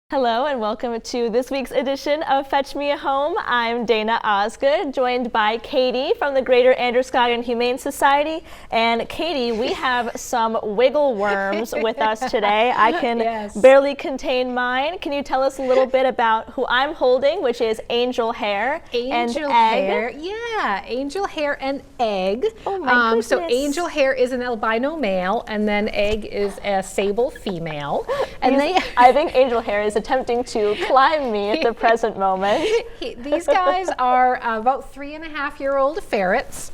Hello and welcome to this week's edition of Fetch Me a Home. I'm Dana Osgood, joined by Katie from the Greater Androscoggin Humane Society. And Katie, we have some wiggle worms with us today. I can barely contain mine. Can you tell us a little bit about who I'm holding, which is Angel Hair and Egg? Yeah, Angel Hair and Egg. Oh my goodness. So Angel Hair is an albino male, and then Egg is a sable female. And I think Angel Hair is attempting to climb me at the present moment. These guys are about 3.5-year-old ferrets.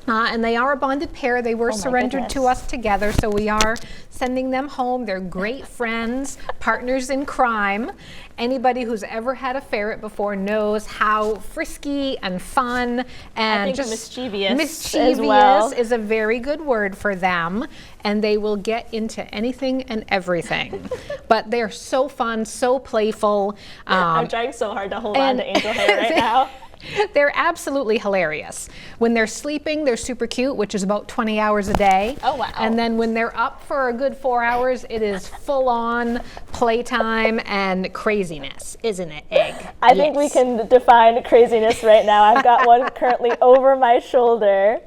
And they are a bonded pair. They were surrendered to us together, so we are sending them home. They're great friends, partners in crime. Anybody who's ever had a ferret before knows how frisky and fun and just mischievous as well. Is a very good word for them, and they will get into anything and everything. But they're so fun, so playful. I'm trying so hard to hold on to Angel Hair right now. They're absolutely hilarious. When they're sleeping, they're super cute, which is about 20 hours a day. Oh, wow. And then when they're up for a good 4 hours, it is full-on playtime and craziness, isn't it, Egg? I think we can define craziness right now. I've got one currently over my shoulder.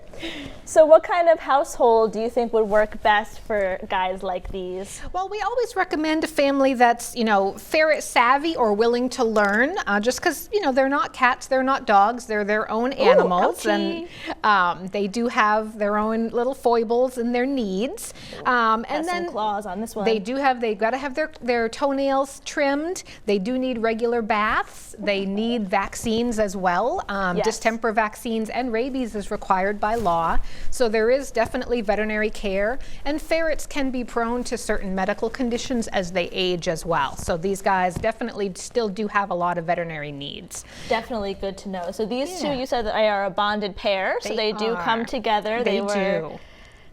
So what kind of household do you think would work best for guys like these? Well, we always recommend a family that's, ferret savvy or willing to learn, just because, they're not cats, they're not dogs, they're their own animals. Ouchie. And they do have their own little foibles and their needs. And then some claws on this one. They've got to have their toenails trimmed. They do need regular baths. They need vaccines as well. Distemper vaccines and rabies is required by law. So there is definitely veterinary care, and ferrets can be prone to certain medical conditions as they age as well. So these guys definitely still do have a lot of veterinary needs. Definitely good to know. So these two, you said that they are a bonded pair, so they do come together. They do.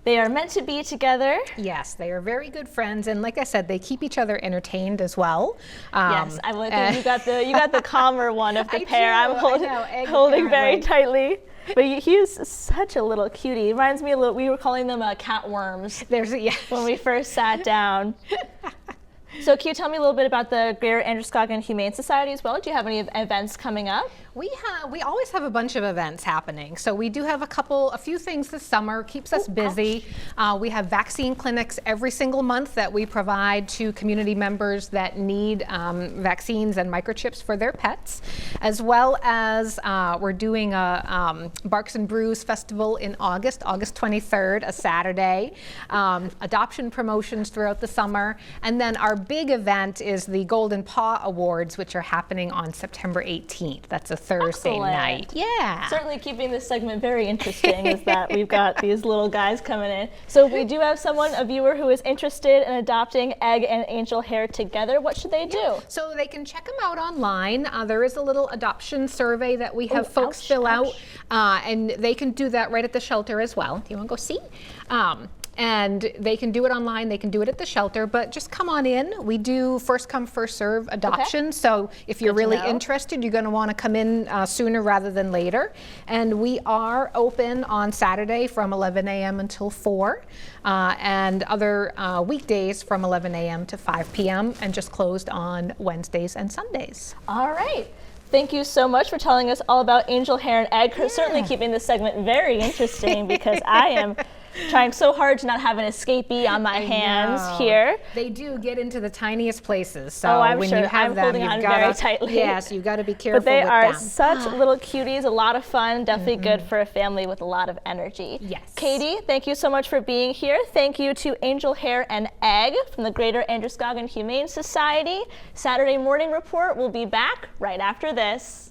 They are meant to be together. Yes, they are very good friends, and like I said, they keep each other entertained as well. Yes, I think you got the calmer one of the pair. I'm holding very tightly. But he's such a little cutie. He reminds me a little. We were calling them cat worms. When we first sat down. So can you tell me a little bit about the Greater Androscoggin Humane Society as well? Do you have any events coming up? We always have a bunch of events happening. So we do have a few things this summer, keeps us busy. We have vaccine clinics every single month that we provide to community members that need vaccines and microchips for their pets, as well as we're doing a Barks and Brews Festival in August 23rd, a Saturday. Adoption promotions throughout the summer. And then our big event is the Golden Paw Awards, which are happening on September 18th. That's a Thursday night. Yeah. Certainly keeping this segment very interesting is that we've got these little guys coming in. So if we do have a viewer who is interested in adopting Egg and Angel Hair together, what should they do? So they can check them out online. There is a little adoption survey that we have folks fill out, and they can do that right at the shelter as well. Do you want to go see? And they can do it online, they can do it at the shelter, but just come on in. We do first come, first serve adoption. So if you're really interested, you're going to want to come in sooner rather than later. And we are open on Saturday from 11 a.m. until 4, and other weekdays from 11 a.m. to 5 p.m. and just closed on Wednesdays and Sundays. All right. Thank you so much for telling us all about Angel Hair and Egg. Certainly keeping this segment very interesting because I am trying so hard to not have an escapee on my hands here. They do get into the tiniest places, so when you have them, you've got very tightly. Yes, you've got to be careful. But they with are them. such little cuties, a lot of fun, definitely good for a family with a lot of energy. Yes. Katie, thank you so much for being here. Thank you to Angel Hair and Egg from the Greater Androscoggin Humane Society. Saturday Morning Report will be back right after this.